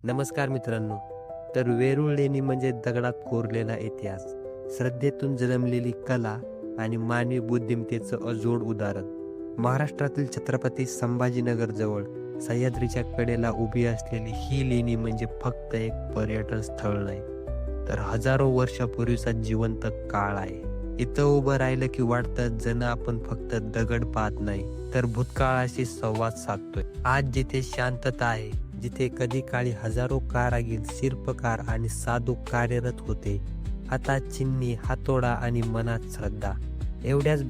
नमस्कार मित्रांनो. तर वेरूळ लेणी म्हणजे दगडात कोरलेला इतिहास, श्रद्धेतून जन्मलेली कला आणि मानवी बुद्धिमत्तेचं अजोड उदाहरण. महाराष्ट्रातील छत्रपती संभाजीनगर जवळ सह्याद्रीच्या कडेला उभी असलेली ही लेणी म्हणजे फक्त एक पर्यटन स्थळ नाही, तर हजारो वर्षापूर्वीचा जिवंत काळ आहे. इथं उभं राहिलं की वाटतं जणू आपण फक्त दगड पाहत नाही, तर भूतकाळाशी संवाद साधतोय. आज जिथे शांतता आहे, जिथे कधी काळी हजारो कारागीर, शिल्पकार आणि साधू कार्यरत होते, हातात चिन्नी, हातोडा आणि मनात श्रद्धा, एवढ्याच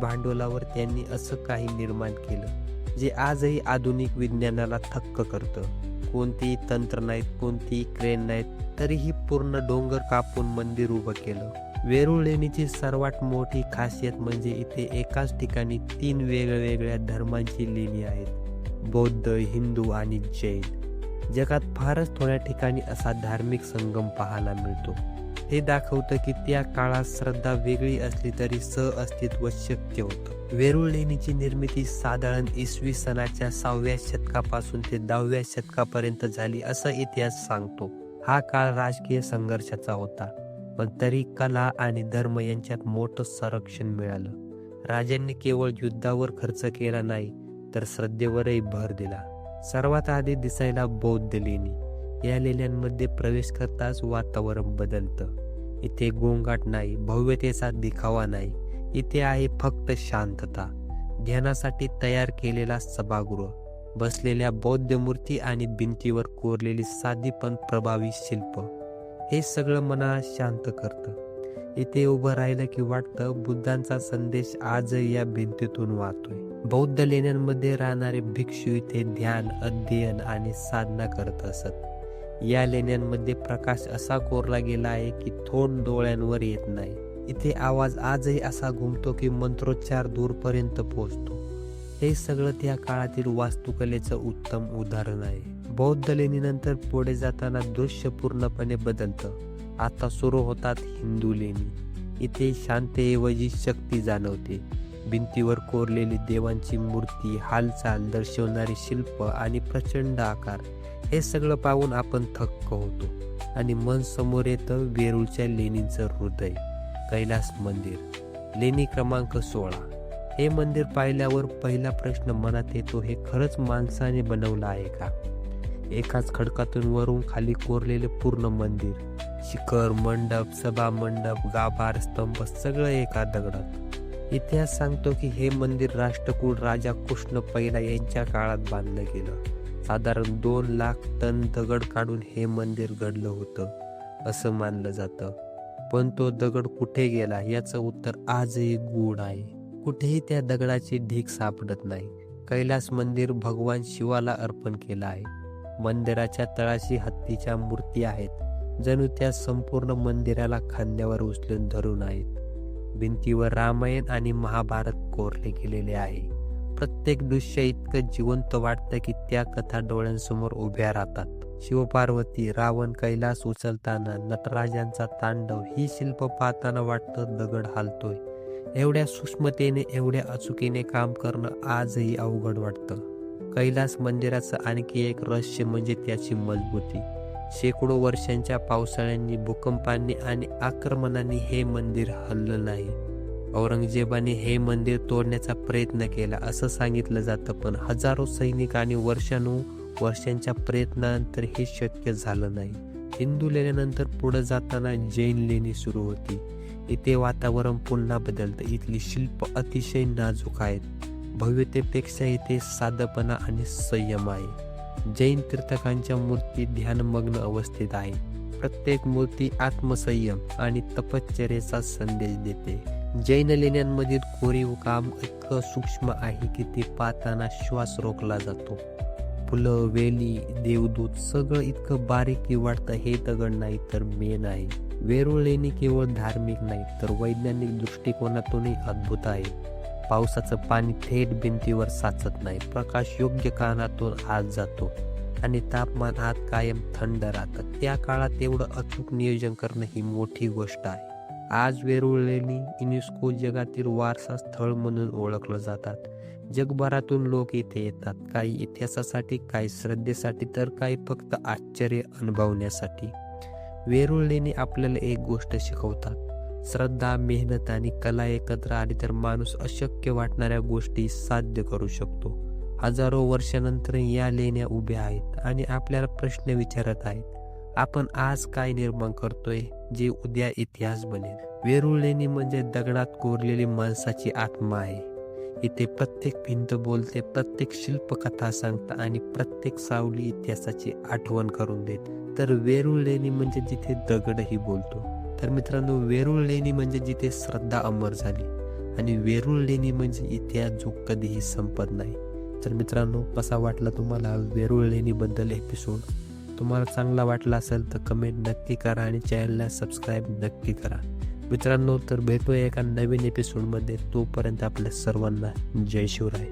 भांडवलावर त्यांनी असं काही निर्माण केलं जे आजही आधुनिक विज्ञानाला थक्क करतं. कोणतेही तंत्र नाहीत, कोणतीही क्रेन नाहीत, तरीही पूर्ण डोंगर कापून मंदिर उभं केलं. वेरूळ लेणीची सर्वात मोठी खासियत म्हणजे इथे एकाच ठिकाणी 3 वेगवेगळ्या धर्मांची लेणी आहेत: बौद्ध, हिंदू आणि जैन. जगात फारच थोड्या ठिकाणी असा धार्मिक संगम पाहायला मिळतो. हे दाखवतं की त्या काळात श्रद्धा वेगळी असली तरी सहअस्तित्व शक्य होतं. वेरूळ लेणीची निर्मिती साधारण इसवी सनाच्या 6व्या शतकापासून ते 10व्या शतकापर्यंत झाली असं इतिहास सांगतो. हा काळ राजकीय संघर्षाचा होता, पण तरी कला आणि धर्म यांच्यात मोठं संरक्षण मिळालं. राजांनी केवळ युद्धावर खर्च केला नाही, तर श्रद्धेवरही भर दिला. सर्वात आधी दिसायला बौद्ध लेणी. या लेण्यांमध्ये प्रवेश करताच वातावरण बदलतं. इथे गोंगाट नाही, भव्यतेचा दिखावा नाही. इथे आहे फक्त शांतता, ध्यानासाठी तयार केलेला सभागृह, बसलेल्या बौद्ध मूर्ती आणि भिंतीवर कोरलेली साधी पण प्रभावी शिल्प. हे सगळं मनाला शांत करतं. इथे उभं राहिलं की वाटतं बुद्धांचा संदेश आजही या भिंतीतून वाहतोय. बौद्ध लेण्यांमध्ये राहणारे भिक्षू इथे ध्यान, अध्ययन आणि साधना करत असत. या लेण्यांमध्ये प्रकाश असा कोरला गेला आहे की थोड डोळ्यांवर येत नाही. इथे आवाज आजही असा घुमतो की मंत्रोच्चार दूरपर्यंत पोहोचतो. हे सगळं त्या काळातील वास्तुकलेचं उत्तम उदाहरण आहे. बौद्ध लेणीनंतर पुढे जाताना दृश्य पूर्णपणे बदलतं. आता सुरू होतात हिंदू लेणी. इथे शांततेऐवजी शक्ती जाणवते. भिंतीवर कोरलेली देवांची मूर्ती, हालचाल दर्शवणारी शिल्प आणि प्रचंड आकार, हे सगळं पाहून आपण थक्क होतो आणि मन समोर येतं वेरूळच्या लेणींचं हृदय, कैलास मंदिर. लेणी क्रमांक 16. हे मंदिर पाहिल्यावर पहिला प्रश्न मनात येतो, हे खरंच माणसाने बनवलं आहे का? एकाच खडकातून वरून खाली कोरलेले पूर्ण मंदिर, शिखर, मंडप, सभा मंडप, गाभार, स्तंभ सगळं एका दगडात. इतिहास सांगतो की हे मंदिर राष्ट्रकूट राजा कृष्ण पहिला यांच्या काळात बांधलं गेलं. साधारण 2 लाख टन दगड काढून हे मंदिर घडलं होतं असं मानलं जातं. पण तो दगड कुठे गेला याचं उत्तर आजही गूढ आहे. कुठेही त्या दगडाची ढीग सापडत नाही. कैलास मंदिर भगवान शिवाला अर्पण केलं आहे. मंदिराच्या तळाशी हत्तीच्या मूर्ती आहेत, जणू त्या संपूर्ण मंदिराला खांद्यावर उचलून धरून आहेत. भिंतीवर रामायण आणि महाभारत कोरले गेलेले आहे. प्रत्येक दृश्य इतकं जिवंत वाटतं की त्या कथा डोळ्यांसमोर उभ्या राहतात. शिवपार्वती, रावण कैलास उचलताना, नटराजांचा तांडव, ही शिल्प पाहताना वाटतं दगड हालतोय. एवढ्या सूक्ष्मतेने, एवढ्या अचुकीने काम करणं आजही अवघड वाटतं. कैलास मंदिराचं आणखी एक रहस्य म्हणजे त्याची मजबूती. शेकडो वर्षांच्या पावसाळ्यांनी, भूकंपांनी आणि आक्रमणांनी हे मंदिर हललं नाही. औरंगजेबाने हे मंदिर तोडण्याचा प्रयत्न केला असं सांगितलं जातं, पण हजारो सैनिक आणि वर्षांच्या प्रयत्नानंतर हे शक्य झालं नाही. हिंदू लेण्यानंतर पुढे जाताना जैन लेणी सुरू होती. इथे वातावरण पुन्हा बदलतं. इथली शिल्प अतिशय नाजूक आहेत. भव्यतेपेक्षा इथे साधेपणा आणि संयम आहे. जैन तीर्थकांच्या मूर्ती ध्यानमग्न अवस्थेत आहे. प्रत्येक मूर्ती आत्मसंयम आणि तपश्चर्येचा संदेश देते. जैन लेण्यांमधील कोरीव काम इतकं सूक्ष्म आहे की ते पाहताना श्वास रोखला जातो. फुलं, वेली, देवदूत सगळं इतकं बारीक की वाटतं हे दगड नाही तर मेण आहे. वेरूळ लेणी केवळ धार्मिक नाही तर वैज्ञानिक दृष्टिकोनातूनही अद्भुत आहे. पावसाचं पाणी थेट भिंतीवर साचत नाही. प्रकाश योग्य कानातून आत जातो आणि तापमान आत कायम थंड राहतं. त्या काळात एवढं अचूक नियोजन करणं ही मोठी गोष्ट आहे. आज वेरूळ लेणी युनेस्को जगातील वारसा स्थळ म्हणून ओळखलं जातात. जगभरातून लोक इथे येतात, काही इतिहासासाठी, काही श्रद्धेसाठी, तर काही फक्त आश्चर्य अनुभवण्यासाठी. वेरूळ लेणी आपल्याला एक गोष्ट शिकवतात: श्रद्धा, मेहनत आणि कला एकत्र आली तर माणूस अशक्य वाटणाऱ्या गोष्टी साध्य करू शकतो. हजारो वर्षानंतर या लेण्या उभ्या आहेत आणि आपल्याला प्रश्न विचारत आहेत, आपण आज काय निर्माण करतोय जे उद्या इतिहास बनेल. वेरूळ लेणी म्हणजे दगडात कोरलेली माणसाची आत्मा आहे. इथे प्रत्येक भिंत बोलते, प्रत्येक शिल्प कथा सांगते आणि प्रत्येक सावली इतिहासाची आठवण करून देते. तर वेरूळ लेणी म्हणजे जिथे दगडही बोलतो. तर मित्रांनो, वेरूळ लेणी म्हणजे जिथे श्रद्धा अमर झाली आणि वेरूळ लेणी म्हणजे इतिहास जो कधीही संपत नाही. तर मित्रांनो, कसा वाटला तुम्हाला वेरूळ लेणीबद्दल एपिसोड? तुम्हाला चांगला वाटला असेल तर कमेंट नक्की करा आणि चॅनलला सबस्क्राईब नक्की करा. मित्रांनो, तर भेटूया एका नवीन एपिसोडमध्ये. तोपर्यंत आपल्या सर्वांना जय शिवराय.